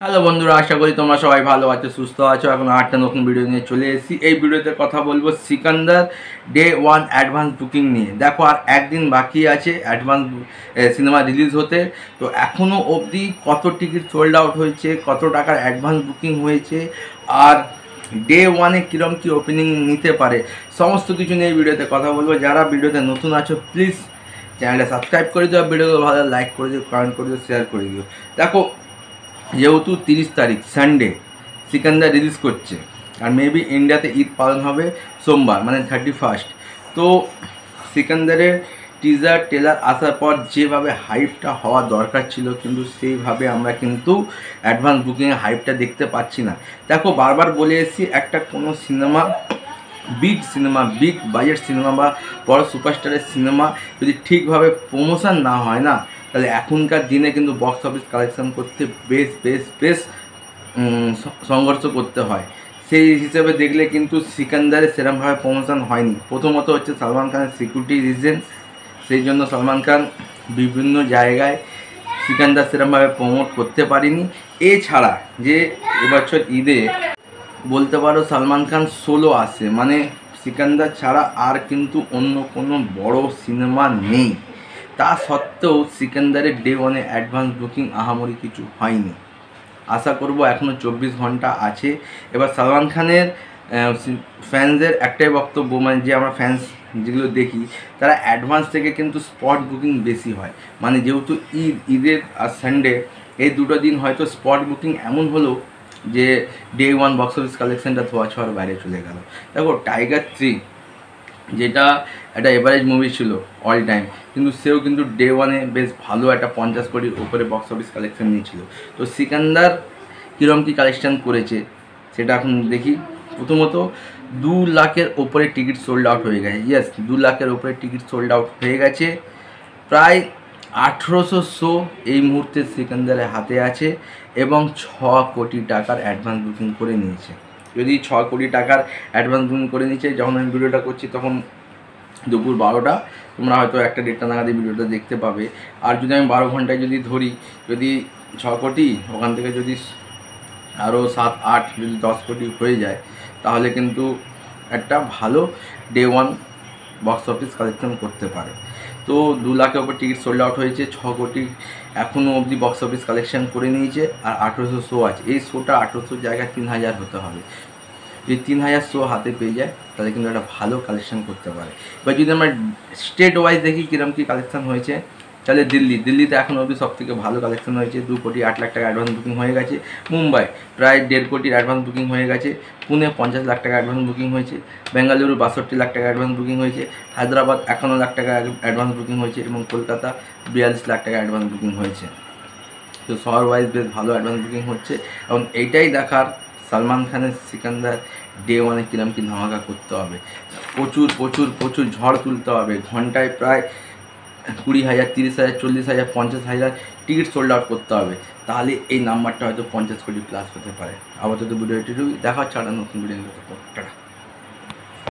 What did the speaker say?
Hello বন্ধুরা, আশা করি তোমরা সবাই ভালো আছো, সুস্থ আছো। এখন আরেকটা নতুন ভিডিও নিয়ে চলে এসেছি। এই ভিডিওতে কথা বলবো সিকান্দার ডে 1 অ্যাডভান্স বুকিং নিয়ে। দেখো আর একদিন বাকি আছে অ্যাডভান্স সিনেমা রিলিজ হতে। তো এখনও অবধি কত টিকিট সোল্ড আউট হয়েছে, কত টাকার অ্যাডভান্স বুকিং হয়েছে, আর ডে 1-এ কীরকম কী ওপেনিং নিতে পারে, সমস্ত কিছু নিয়ে এই ভিডিওতে কথা বলবো। যারা ভিডিওতে নতুন আছো প্লিজ চ্যানেলটা সাবস্ক্রাইব করে দিও, ভিডিওগুলো ভালো লাইক করে দিও, কমেন্ট করে দিও, শেয়ার করে দিও। দেখো যেহেতু 30 তারিখ সানডে সিকান্দার রিলিজ করছে, আর মেবি ইন্ডিয়াতে ঈদ পালন হবে সোমবার মানে 31st। তো সিকান্দারের টিজার টেলার আসার পর যেভাবে হাইপটা হওয়া দরকার ছিল, কিন্তু সেইভাবে আমরা কিন্তু অ্যাডভান্স বুকিংয়ে হাইপটা দেখতে পাচ্ছি না। দেখো বারবার বলে এসেছি, একটা কোনো সিনেমা বিগ বাজেট সিনেমা বা বড় সুপারস্টারের সিনেমা যদি ঠিকভাবে প্রমোশন না হয় না, তাহলে এখনকার দিনে কিন্তু বক্স অফিস কালেকশন করতে বেশ সংঘর্ষ করতে হয়। সেই হিসেবে দেখলে কিন্তু সিকান্দারে সেরকমভাবে প্রমোশন হয়নি। প্রথমত হচ্ছে সালমান খানের সিকিউরিটি রিজন, সেই জন্য সালমান খান বিভিন্ন জায়গায় সিকান্দার সেরকমভাবে প্রমোট করতে পারিনি। এছাড়া যে এবছর ঈদে বলতে পারো সালমান খান সোলো আসে, মানে সিকান্দার ছাড়া আর কিন্তু অন্য কোনো বড় সিনেমা নেই। তা সত্ত্বেও সিকান্দারের ডে 1-এ অ্যাডভান্স বুকিং আহামরি কিছু হয়নি। আশা করব এখনও 24 ঘন্টা আছে। এবার সালমান খানের ফ্যান্সদের একটাই বক্তব্য, মানে যে আমরা ফ্যান্স যেগুলো দেখি, তারা অ্যাডভান্স থেকে কিন্তু স্পট বুকিং বেশি হয়। মানে যেহেতু ঈদের আর সানডে এই দুটো দিন হয়তো স্পট বুকিং এমন হলো যে ডে 1 বক্স অফিস কালেকশনটা ধোয়া ছোঁয়ার বাইরে চলে গেল। দেখো টাইগার 3 যেটা একটা এভারেজ মুভি ছিল অল টাইম, কিন্তু সেও কিন্তু ডে 1-এ বেশ ভালো একটা 50 কোটির উপরে বক্স অফিস কালেকশন নিয়েছিল। তো সিকান্দার কীরকম কী কালেকশান করেছে সেটা এখন দেখি। প্রথমত 2 লাখের ওপরে টিকিট সোল্ড আউট হয়ে গেছে। ইয়েস, 2 লাখের ওপরে টিকিট সোল্ড আউট হয়ে গেছে। প্রায় 1800 শো এই মুহূর্তে সিকান্দারের হাতে আছে এবং 6 কোটি টাকার অ্যাডভান্স বুকিং করে নিয়েছে। যদি 6 কোটি টাকার অ্যাডভান্স বুকিং করে নিয়েছে, যখন আমি ভিডিওটা করছি তখন দুপুর 12টা, তোমরা হয়তো 1-1:30 নাগাদ ভিডিওটা দেখতে পাবে। আর যদি আমি 12 ঘন্টায় যদি ধরি, যদি 6 কোটি ওখান থেকে যদি আরও 7-8 যদি 10 কোটি হয়ে যায়, তাহলে কিন্তু একটা ভালো ডে 1 বক্স অফিস কালেকশন করতে পারে। তো 2 লাখের ওপর টিকিট সোল্ড আউট হয়েছে, 6 কোটি এখনও অবধি বক্স অফিস কালেকশন করে নিয়েছে, আর 1800 শো আছে। এই শোটা 1800 জায়গায় 3000 হতে হবে। যদি 3000 শো হাতে পেয়ে যায়, তাহলে কিন্তু একটা ভালো কালেকশন করতে পারে। এবার যদি আমরা স্টেট ওয়াইজ দেখি কীরকম কী কালেকশন হয়েছে, তাহলে দিল্লিতে এখন অবধি সবথেকে ভালো কালেকশন হয়েছে। 2 কোটি 8 লাখ টাকা অ্যাডভান্স বুকিং হয়ে গেছে। মুম্বাই প্রায় 1.5 কোটির অ্যাডভান্স বুকিং হয়ে গেছে। পুনে 50 লাখ টাকা অ্যাডভান্স বুকিং হয়েছে। বেঙ্গালুরু 62 লাখ টাকা অ্যাডভান্স বুকিং হয়েছে। হায়দ্রাবাদ 51 লাখ টাকা অ্যাডভান্স বুকিং হয়েছে এবং কলকাতা 42 লাখ টাকা অ্যাডভান্স বুকিং হয়েছে। তো শহর ওয়াইজ বেশ ভালো অ্যাডভান্স বুকিং হচ্ছে, এবং এইটাই দেখার সালমান খানের সিকান্দার ডে 1-এ কিরম কী ধামাকা করতে হবে। প্রচুর ঝড় তুলতে হবে। ঘন্টায় প্রায় 20,000, 30,000, 40,000, 50,000 টিকিট সোল্ড আউট করতে হবে। তাহলে এই নাম্বারটা হয়তো 50 কোটি প্লাস হতে পারে। আপাতত ভিডিওটি দেখা হচ্ছে একটা নতুন ভিডিও। টাটা।